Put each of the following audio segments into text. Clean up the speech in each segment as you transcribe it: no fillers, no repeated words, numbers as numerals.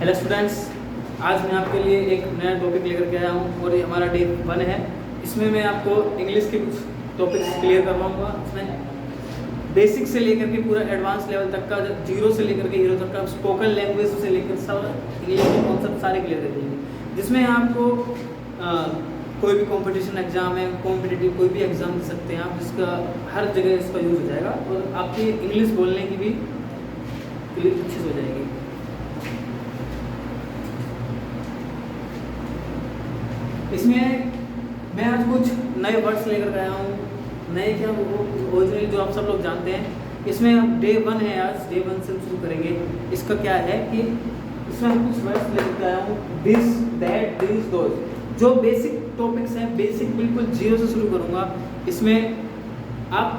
Hello students, आज मैं आपके लिए एक नया टॉपिक लेकर के आया हूँ और ये हमारा डे 1 है। इसमें मैं आपको इंग्लिश के कुछ टॉपिक्स क्लियर करवाऊँगा। इसमें बेसिक से लेकर के पूरा एडवांस लेवल तक का, जीरो से लेकर के हीरो तक का, स्पोकन लैंग्वेज से लेकर सब इंग्लिश के कॉन्सेप्ट सारे क्लियर कर देंगे, जिसमें आपको कोई भी कंपटीशन एग्जाम है, कॉम्पिटिटिव कोई भी एग्जाम दे सकते हैं आप, जिसका हर जगह इसका यूज़ हो जाएगा और आपकी इंग्लिश बोलने की भी अच्छी हो जाएगी। इसमें मैं आज कुछ नए वर्ड्स लेकर आया हूँ। नए क्या, वो ओरिजिनली जो आप सब लोग जानते हैं। इसमें हम डे 1 है, आज डे 1 से शुरू करेंगे। इसका क्या है कि इसमें हम कुछ वर्ड्स लेकर आया हूँ, दिस, दैट, दिस, दोज, जो बेसिक टॉपिक्स हैं, बेसिक बिल्कुल जीरो से शुरू करूँगा। इसमें आप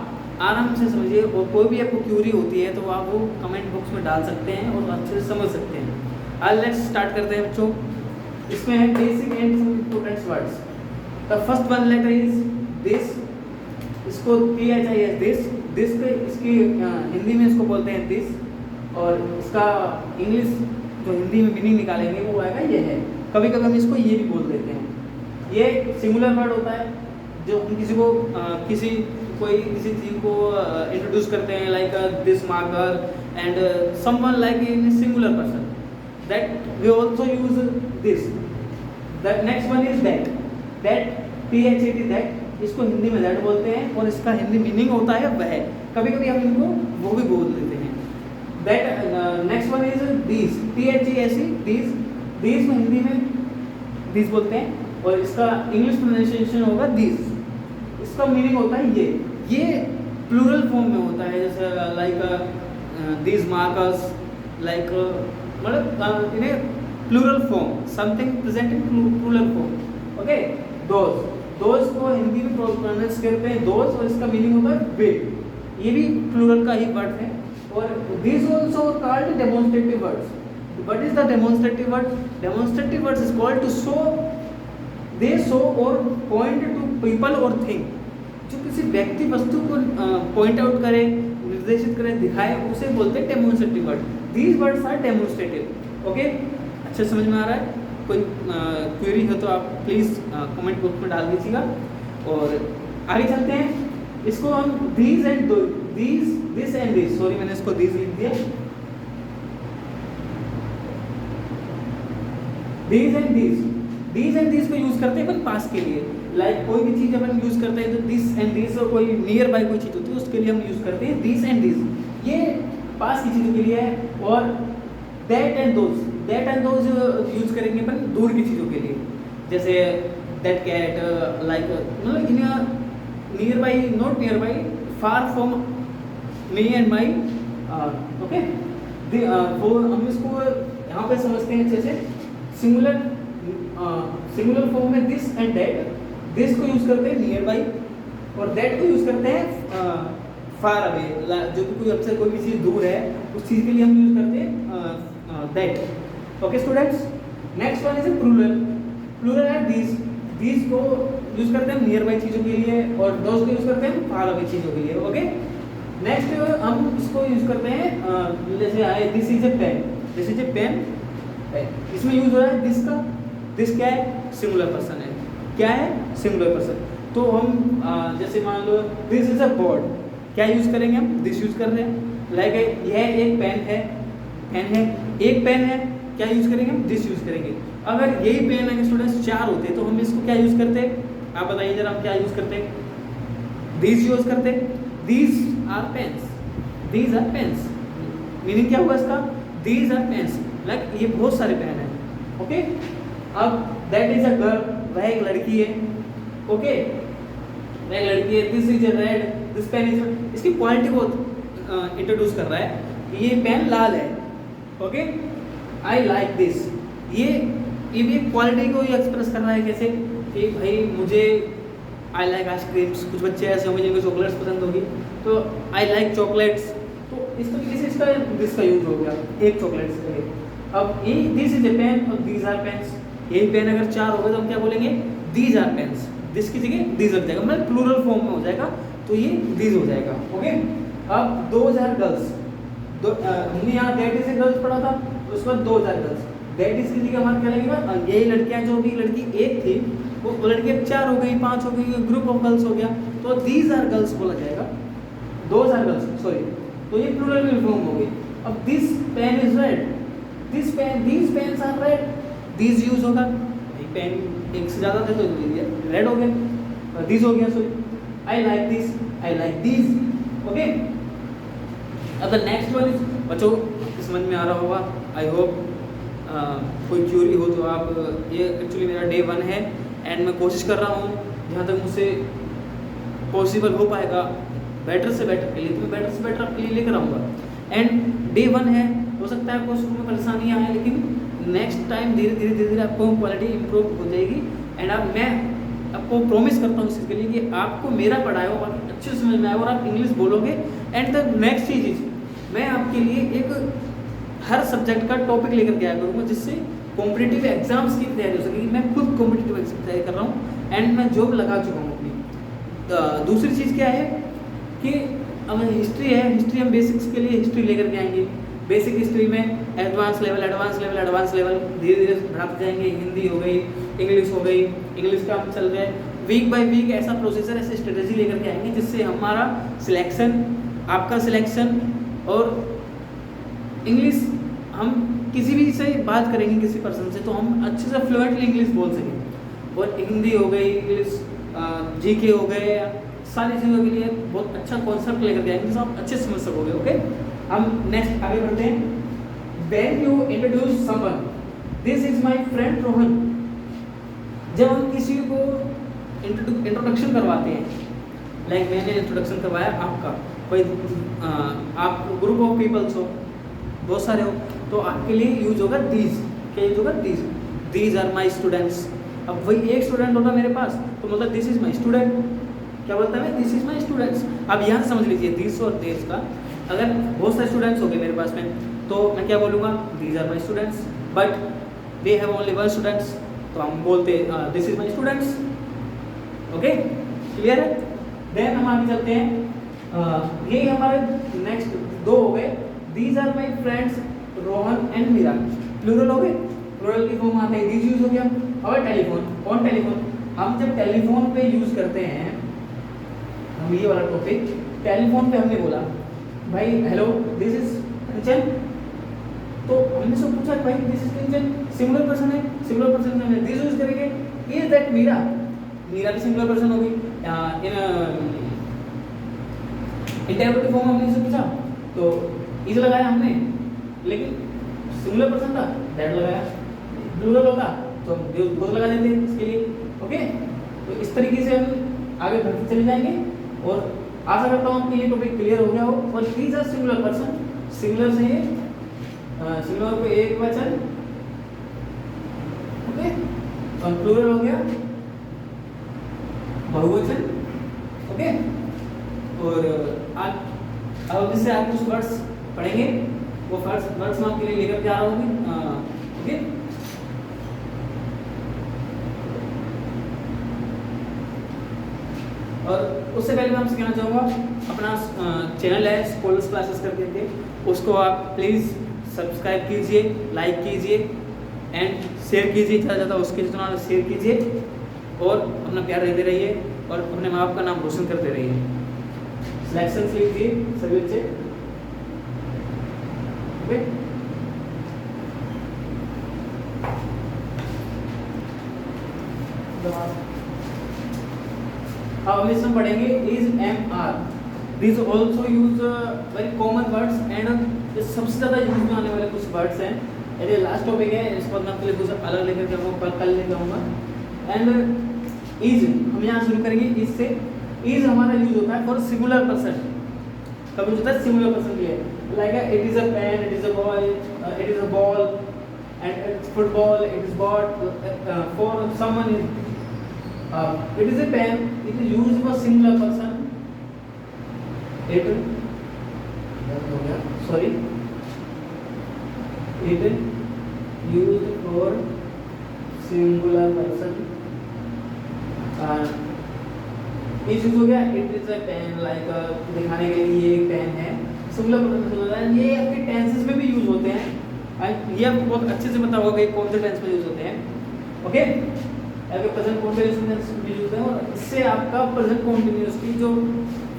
आराम से समझिए और कोई भी आपको क्यूरी होती है तो आप वो कमेंट बॉक्स में डाल सकते हैं और अच्छे से समझ सकते हैं। आज लेट्स स्टार्ट करते हैं बच्चों। इसमें है basic and some important words. The first one letter is this. इसको THIS, दिस पे इसकी हिंदी में इसको बोलते हैं दिस, और इसका इंग्लिश जो हिंदी में मीनिंग निकालेंगे वो आएगा ये है। कभी कभी हम इसको ये भी बोल देते हैं। ये सिंगुलर वर्ड होता है जो हम किसी को किसी चीज को इंट्रोड्यूस करते हैं, like this marker and someone like in singular person, that we also use this. The next one is that, THAT, that, इसको हिंदी में दैट बोलते हैं और इसका हिंदी मीनिंग होता है वह। कभी कभी हम इनको वो भी बोल देते हैं। That next one is these, THESE, these को हिंदी में दीज बोलते हैं और इसका इंग्लिश प्रोनाउंसिएशन होगा दीज। इसका मीनिंग होता है ये प्लूरल फॉर्म में होता है, जैसे लाइक दीज मार्कर्स, लाइक मतलब इन्हें plural form, something present in plural form. Okay, those को हिंदी में प्रोनाउंस करते हैं दोज और इसका मीनिंग होता है वे। ये भी प्लूरल का ही वर्ड है। और this also called demonstrative words. What is the demonstrative word? Demonstrative words is called to show, they show or point to people or thing. जो किसी व्यक्ति वस्तु को पॉइंट आउट करे, निर्देशित करे, दिखाए, उसे बोलते हैं demonstrative word. These words are demonstrative. Okay, अच्छे समझ में आ रहा है? कोई क्वेरी हो तो आप प्लीज़ कमेंट बॉक्स में डाल दीजिएगा। और आगे चलते हैं। इसको हम दिस एंड दिस, सॉरी मैंने इसको दिस लिख दिया। दिस एंड दिस को यूज करते हैं अपन पास के लिए। लाइक कोई भी चीज अपन यूज करते हैं तो दिस एंड दिस, और कोई नियर बाय कोई चीज होती है उसके लिए हम यूज करते हैं दिस एंड दिस, ये पास की चीजों के लिए है। और दैट एंड दोज यूज करेंगे अपन दूर की चीजों के लिए, जैसे दैट कैट, लाइक मतलब in near by, not near by, far from me and my. Okay, हम इसको यहाँ पे समझते हैं अच्छे से। सिंगुलर फॉर्म में दिस एंड दैट। दिस को यूज करते हैं नियर बाई और दैट को यूज करते हैं फार अवे, जो कि कोई हमसे कोई भी चीज़ दूर है उस चीज़ के लिए हम यूज करते हैं that. Okay students, next one is plural है दिस को यूज करते हैं नियर बाई चीज़ों के लिए और दोज को यूज करते हैं फार अवे चीज़ों के लिए। ओके, नेक्स्ट हम इसको यूज करते हैं, जैसे आए this is a pen, this is a pen, इसमें यूज हो रहा है दिस का। दिस क्या है? सिंगुलर पर्सन है। क्या है? Singular person. तो हम जैसे मान लो दिस इज अ बोर्ड, क्या यूज करेंगे हम? दिस यूज कर रहे हैं। लाइक यह एक पेन है, एक पेन है, क्या यूज करेंगे हम? दिस यूज करेंगे। अगर यही पेन अगर स्टूडेंट्स 4 होते तो हम इसको क्या यूज करते? आप बताइए जरा, हम क्या यूज करते? दिस यूज करते। दीज आर पेन्स, मीनिंग क्या हुआ इसका? दीज आर पेन्स, लाइक ये बहुत सारे पेन है। ओके, अब दैट इज अ गर्ल, वह एक लड़की है। ओके, वह एक लड़की है। This is a red, this pen is, इसकी क्वालिटी को इंट्रोड्यूस कर रहा है। ये पेन लाल है। ओके, आई लाइक दिस, ये भी क्वालिटी को ही एक्सप्रेस कर रहा है। कैसे कि भाई मुझे आई लाइक आइसक्रीम्स, कुछ बच्चे ऐसे होंगे जिनको चॉकलेट्स पसंद होगी तो आई लाइक चॉकलेट्स, तो इस तरीके से इसका दिस का यूज हो गया एक चॉकलेट्स के लिए। अब ये दिस इज ए पेन और दीज आर पेन्स, यही पेन अगर 4 होगा तो हम क्या बोलेंगे? These are pens. दिस की जगह दीज लग जाएगा, मतलब प्लूरल फॉर्म में हो जाएगा तो ये दीज हो जाएगा। ओके, अब 2000 गर्ल्स, हमने यहाँ दैट इज ए गर्ल्स पढ़ा था, उसके बाद 2000 गर्ल्स। दैट इज की जगह हमारा क्या लगेगा, यही लड़कियां जो भी लड़की एक थी वो लड़की अब 4 हो गई, 5 हो गई, ग्रुप ऑफ गर्ल्स हो गया, तो दीज आर गर्ल्स बोला जाएगा, दोज आर गर्ल्स, सॉरी, तो ये प्लूरल में फॉर्म हो गई। अब this pen is red, this pen, these pens are red, these use होगा, पेन एक से ज़्यादा थे तो रेड हो गया, दीज हो गया, sorry, I like this, I like these, okay. अब द नेक्स्ट वन इज, बच्चों समझ में आ रहा होगा, आई होप कोई क्यूरी हो तो आप, ये एक्चुअली मेरा डे 1 है एंड मैं कोशिश कर रहा हूँ जहाँ तक मुझसे पॉसिबल हो पाएगा बेटर से बेटर के लिए, तो मैं बेटर से बेटर आपके लिए लेकर आऊँगा। एंड डे 1 है, हो सकता है आपको शुरू में परेशानियाँ आए, लेकिन नेक्स्ट टाइम धीरे धीरे आपको क्वालिटी इंप्रूव हो जाएगी। एंड अब मैं आपको प्रॉमिस करता हूँ इस चीज़ के लिए कि आपको मेरा पढ़ाया हुआ अच्छे से समझ में आएगा और आप इंग्लिश बोलोगे। And the next cheese is, मैं आपके लिए एक हर सब्जेक्ट का टॉपिक लेकर के आया करूँगा जिससे कॉम्पिटिटिव एग्जाम्स की तैयारी हो सकेगी। मैं खुद कॉम्पिटिटिव एग्जाम की तैयारी कर रहा हूँ एंड मैं जॉब लगा चुका हूँ अपनी। दूसरी चीज़ क्या है कि अब हिस्ट्री है, हिस्ट्री हम बेसिक्स के लिए हिस्ट्री लेकर के आएंगे। बेसिक हिस्ट्री में एडवांस लेवल धीरे धीरे बढ़ाते जाएंगे। हिंदी हो गई, इंग्लिश हो गई, इंग्लिश का हम चल रहे हैं वीक बाय वीक, ऐसा प्रोसेसर, ऐसे स्ट्रेटेजी लेकर के आएंगे जिससे हमारा सिलेक्शन, आपका सिलेक्शन, और इंग्लिश हम किसी भी से बात करेंगे किसी पर्सन से तो हम अच्छे से फ्लुएंटली इंग्लिश बोल सकें। और हिंदी हो गई, इंग्लिश, जीके हो गए, सारी चीज़ों के लिए बहुत अच्छा कॉन्सेप्ट लेकर के आएंगे जिससे आप अच्छे से समझ सकोगे। ओके, हम नेक्स्ट आगे बढ़ते हैं। When you introduce someone, this is my friend Rohan. जब हम किसी को इंट्रोडक्शन करवाते हैं, लाइक मैंने इंट्रोडक्शन करवाया आपका, कोई आप ग्रुप ऑफ पीपल्स हो, बहुत सारे हो, तो आपके लिए यूज होगा दीज। क्या यूज होगा? These. These are my students. अब वही एक स्टूडेंट होगा मेरे पास तो मतलब दिस इज माई स्टूडेंट। क्या बोलता है? This is my students. अब यहाँ से समझ लीजिए दिस और दिस का, अगर बहुत सारे स्टूडेंट्स हो गए मेरे पास में तो मैं क्या बोलूँगा? These are my students. But they have only one students तो हम बोलते this is my students. Okay, clear है? देन हम आगे चलते हैं। ये हमारे नेक्स्ट दो हो गए। These are my friends Rohan and Meera. Plural हो गए, प्लूरल की फॉर्म आते हैं दीज यूज हो गया। और टेलीफोन, कौन टेलीफोन? हम जब टेलीफोन पे यूज करते हैं, हम ये वाला टॉपिक टेलीफोन पे हमने बोला भाई हेलो दिस इज कंचन, तो हमने सब पूछा भाई this is Kanchan, singular person है, सिंगुलर पर्सन में हमने दिस यूज करेंगे। Is that Meera? मीरा भी सिंगुलर पर्सन हो गई। इंटररोगेटिव फॉर्म हमने से पूछा तो इज लगाया हमने, लेकिन सिंगुलर पर्सन था दैट लगाया। प्लूरल होगा तो हम बोथ लगा देते इसके लिए। ओके, तो इस तरीके से हम आगे बढ़ते चले जाएंगे और आशा करता हूँ आपके ये टॉपिक क्लियर हो गया हो। और these are singular person, singular से ये सिंगुलर को एक वचन, ओके, और प्लूरल हो गया बहुवचन। ओके, और अब इससे आप कुछ वर्ड्स पढ़ेंगे, वो वर्ड्स मैं आपके लिए लेकर के आ रहा हूँ। ओके, और उससे पहले मैं आपसे कहना चाहूँगा अपना चैनल है स्कॉलर्स क्लासेस करके, उसको आप प्लीज़ सब्सक्राइब कीजिए, लाइक कीजिए एंड शेयर कीजिए, ज़्यादा ज़्यादा उसके जितना शेयर कीजिए और अपना प्यार देते रहिए और अपने माँ बाप का नाम रोशन करते रहिए। सिलेक्शन लीजिए सभी बच्चे। ओके, अब हम इसमें पढ़ेंगे is am are. This also use very common words and सबसे ज़्यादा यूज में आने वाले कुछ वर्ड्स हैं। ये लास्ट टॉपिक है, इसको मैं आपके लिए कुछ अलग लेकर के आऊँगा, कल लेकर आऊँगा। एंड इज हम यहाँ शुरू करेंगे इज से। इज हमारा यूज होता है फॉर सिंगुलर पर्सन। कब यूज होता है? सिंगुलर पर्सन के लिए, like it is a pen, it is a boy, it is a ball and it's football, it is but for someone is it is a pen, it is used for singular person. It sorry, it used for singular person. इस use हो गया it is a pen, like दिखाने के लिए ये एक pen है। Singular person होता है, ये आपके टेंसेस में भी यूज होते हैं। ये आपको बहुत अच्छे से पता होगा कि कौन से टेंस में यूज होते हैं। ओके, अगर प्रेजेंट कंटिन्यूअस में यूज होते हैं और इससे आपका प्रेजेंट कंटिन्यूअस की जो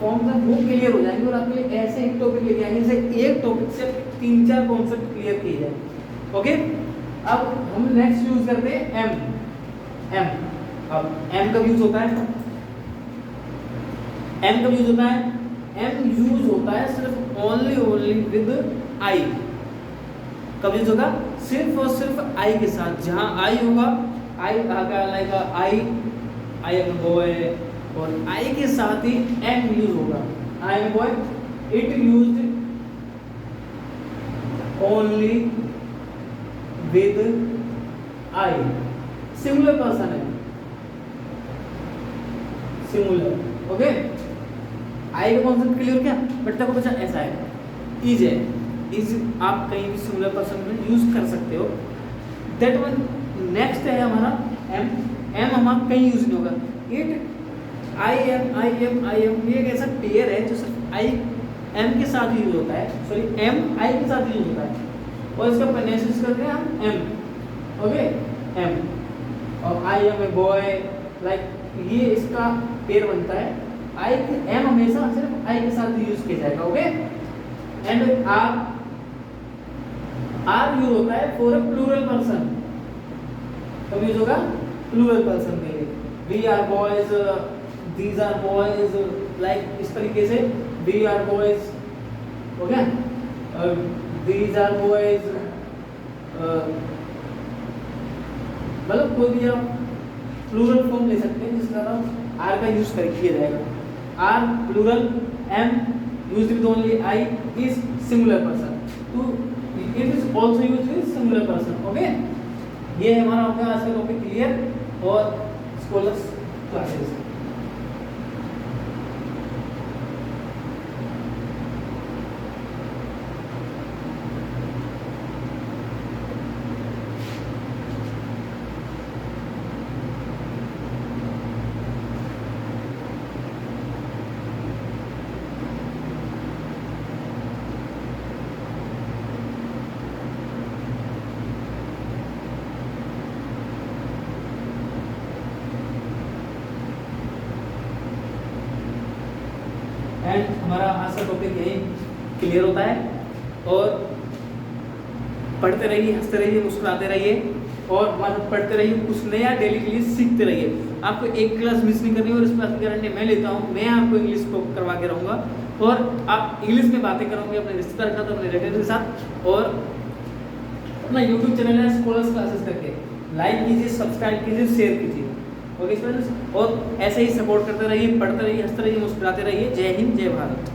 फॉर्म है वो क्लियर हो जाएंगे और आपके लिए ऐसे एक टॉपिक लेके आएंगे जैसे एक टॉपिक से 3-4 कॉन्सेप्ट क्लियर किए जाए। ओके, अब हम नेक्स्ट यूज करते हैं एम। अब एम कब यूज होता है? एम कब यूज होता है? एम यूज होता है सिर्फ ओनली विद आई। कब यूज होगा? सिर्फ और सिर्फ आई के साथ। जहां आई होगा, I like I am boy, और आई के साथ ही एम यूज होगा। I am boy, it used only with I. Singular person है, सिंगुलर। ओके, आई का कॉन्सेप्ट क्लियर क्या? बट देखो बच्चा ऐसा है, इज है, इज आप कहीं भी सिंगुलर पर्सन में यूज कर सकते हो। दैट वन नेक्स्ट है हमारा एम। एम हमारा कहीं यूज नहीं होगा। इट आई एम ये एक ऐसा पेयर है जो सिर्फ आई एम के साथ यूज होता है, सॉरी एम आई के साथ यूज होता है, और इसका प्रोनाउंसिएशन करते हैं हम एम। ओके, एम और I am a boy, like ये इसका पेयर बनता है। आई एम हमेशा सिर्फ आई के साथ यूज किया जाएगा। ओके, एंड आर यूज होता है फॉर अ प्लूरल पर्सन। कब यूज होगा? प्लूरल पर्सन के लिए। We are boys, these are boys, like इस तरीके से we are boys, okay, these are boys, मतलब कोई भी आप प्लूरल फॉर्म ले सकते हैं जिसका नाम आर का यूज कर किया जाएगा। Are plural, am used with only I is singular person, तो it is also used with singular person. Okay, ये हमारा हो गया आज का टॉपिक क्लियर। और स्कॉलर्स क्लासेस एंड हमारा आज का टॉपिक यही क्लियर होता है। और पढ़ते रहिए, हंसते रहिए, मुस्कुराते रहिए और हमारे साथ पढ़ते रहिए, कुछ नया डेली के लिए सीखते रहिए। आपको एक क्लास मिस नहीं करनी और इस बात की गारंटी मैं लेता हूँ। मैं आपको इंग्लिश को करवा के रहूँगा और आप इंग्लिश में बातें करोगे अपने रिश्तेदार के साथ, अपने रिलेटिव के साथ। और अपना यूट्यूब चैनल है स्कॉलर्स क्लासेस करके लाइक कीजिए, सब्सक्राइब कीजिए, शेयर कीजिए। ओके स्टूडेंट्स, और ऐसे ही सपोर्ट करते रहिए, पढ़ते रहिए, हंसते रहिए, मुस्कुराते रहिए। जय हिंद, जय भारत।